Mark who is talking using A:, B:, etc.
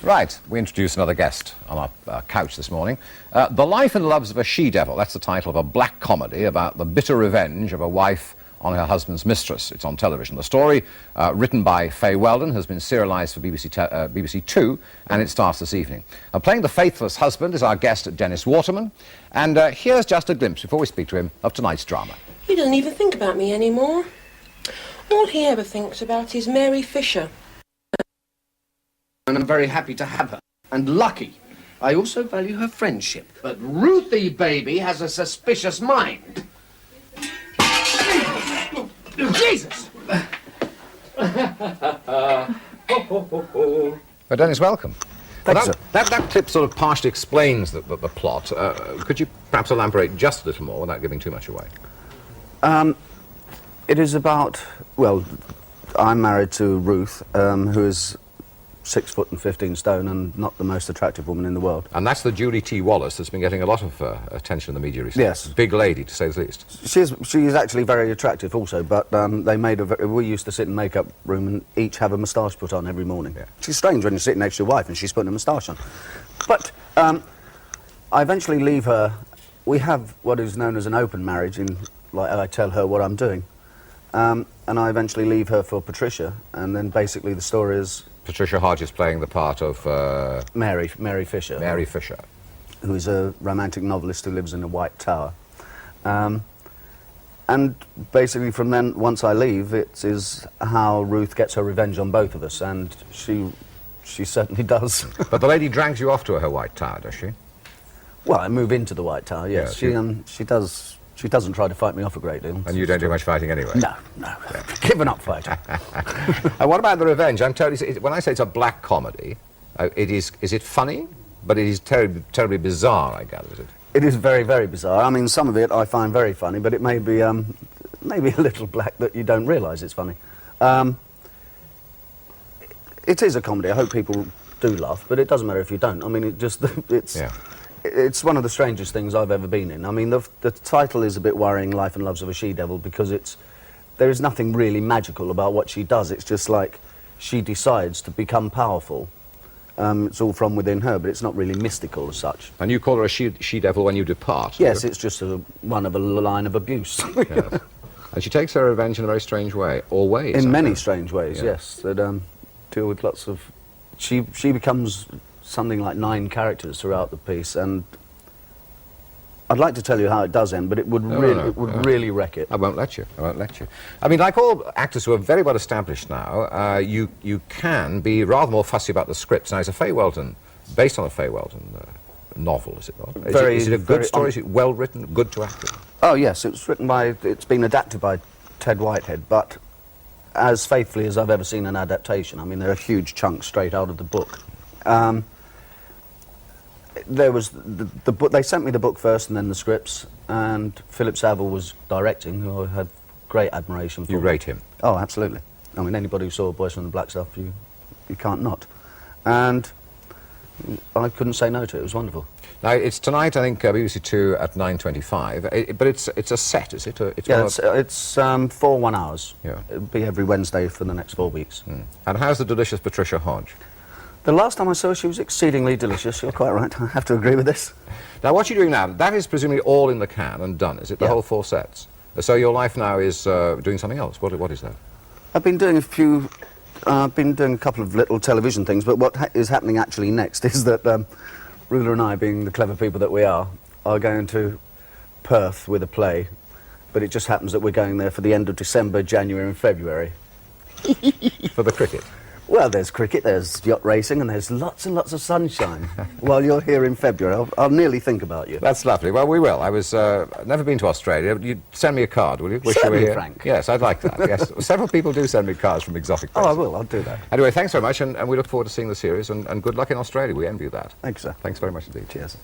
A: Right, we introduce another guest on our couch this morning. The Life and Loves of a She-Devil, that's the title of a black comedy about the bitter revenge of a wife on her husband's mistress. It's on television. The story, written by Faye Weldon, has been serialised for BBC Two, and it starts this evening. Playing the faithless husband is our guest, Dennis Waterman, and here's just a glimpse, before we speak to him, of tonight's drama.
B: He doesn't even think about me anymore. All he ever thinks about is Mary Fisher.
C: And I'm very happy to have her. And lucky. I also value her friendship. But Ruthie, baby, has a suspicious mind. Jesus!
A: But Dennis, welcome.
C: Thanks,
A: Well, that clip sort of partially explains the plot. Could you perhaps elaborate just a little more without giving too much away?
D: It is about, well, I'm married to Ruth, who is 6 foot and 15 stone and not the most attractive woman in the world.
A: And that's the Julie T. Wallace that's been getting a lot of attention in the media recently.
D: Yes.
A: Big lady, to say the least.
D: She's actually very attractive also, but they made we used to sit in makeup room and each have a moustache put on every morning. Yeah. She's strange when you're sitting next to your wife and she's putting a moustache on. But I eventually leave her. We have what is known as an open marriage, like I tell her what I'm doing. And I eventually leave her for Patricia, and then basically the story is...
A: Patricia Hodges playing the part of...
D: Mary Fisher.
A: Mary Fisher.
D: Who is a romantic novelist who lives in a white tower. And basically from then, once I leave, it is how Ruth gets her revenge on both of us, and she certainly does.
A: But the lady drags you off to her white tower, does she?
D: Well, I move into the white tower, yes. She doesn't try to fight me off a great deal.
A: And you don't do much fighting anyway?
D: No. Yeah. Given up fighting.
A: And what about the revenge? I'm totally... When I say it's a black comedy, is it funny? But it is terribly bizarre, I gather, is it?
D: It is very, very bizarre. I mean, some of it I find very funny, but it may be maybe a little black that you don't realise it's funny. It is a comedy. I hope people do laugh, but it doesn't matter if you don't. I mean, It's one of the strangest things I've ever been in. I mean, the title is a bit worrying, Life and Loves of a She-Devil, because there is nothing really magical about what she does. It's just like she decides to become powerful. It's all from within her, but it's not really mystical as such.
A: And you call her a she-devil when you depart?
D: Yes, it's just one of a line of abuse.
A: Yes. And she takes her revenge in a very strange way, or ways.
D: In many strange ways, yes, that deal with lots of... She becomes... something like 9 characters throughout the piece, and I'd like to tell you how it does end, but it would really wreck it.
A: I won't let you. I mean, like all actors who are very well established now, you can be rather more fussy about the scripts. Now, it's a Faye Weldon, based on a Faye Weldon novel, is it not? Is it a good story? Is it well written, good to act in? Oh
D: yes, it's been adapted by Ted Whitehead, but as faithfully as I've ever seen an adaptation. I mean, there are huge chunks straight out of the book. There was the book. They sent me the book first and then the scripts, and Philip Saville was directing, who I had great admiration for.
A: You rate him?
D: Oh, absolutely. I mean, anybody who saw Boys from the Black Stuff, you can't not. And I couldn't say no to it. It was wonderful.
A: Now, it's tonight, I think, BBC Two at 9:25, but it's a set, is it?
D: It's for 1 hour.
A: Yeah.
D: It'll be every Wednesday for the next 4 weeks.
A: Mm. And how's the delicious Patricia Hodge?
D: The last time I saw her, she was exceedingly delicious. You're quite right. I have to agree with this.
A: Now, what you're doing now, that is presumably all in the can and done, is it? The whole 4 sets? So your life now is doing something else. What is that?
D: I've been doing a couple of little television things, but what is happening actually next is that Rula and I, being the clever people that we are going to Perth with a play, but it just happens that we're going there for the end of December, January and February.
A: For the cricket?
D: Well, there's cricket, there's yacht racing, and there's lots and lots of sunshine. While you're here in February, I'll nearly think about you.
A: That's lovely. Well, we will. I was never been to Australia. You'd send me a card, will you? Wish
D: Certainly,
A: you were here.
D: Frank.
A: Yes, I'd like that. Yes, several people do send me cards from exotic places.
D: Oh, I will. I'll do that.
A: Anyway, thanks very much, and we look forward to seeing the series, and good luck in Australia. We envy you that.
D: Thanks, sir.
A: Thanks very much indeed.
D: Cheers.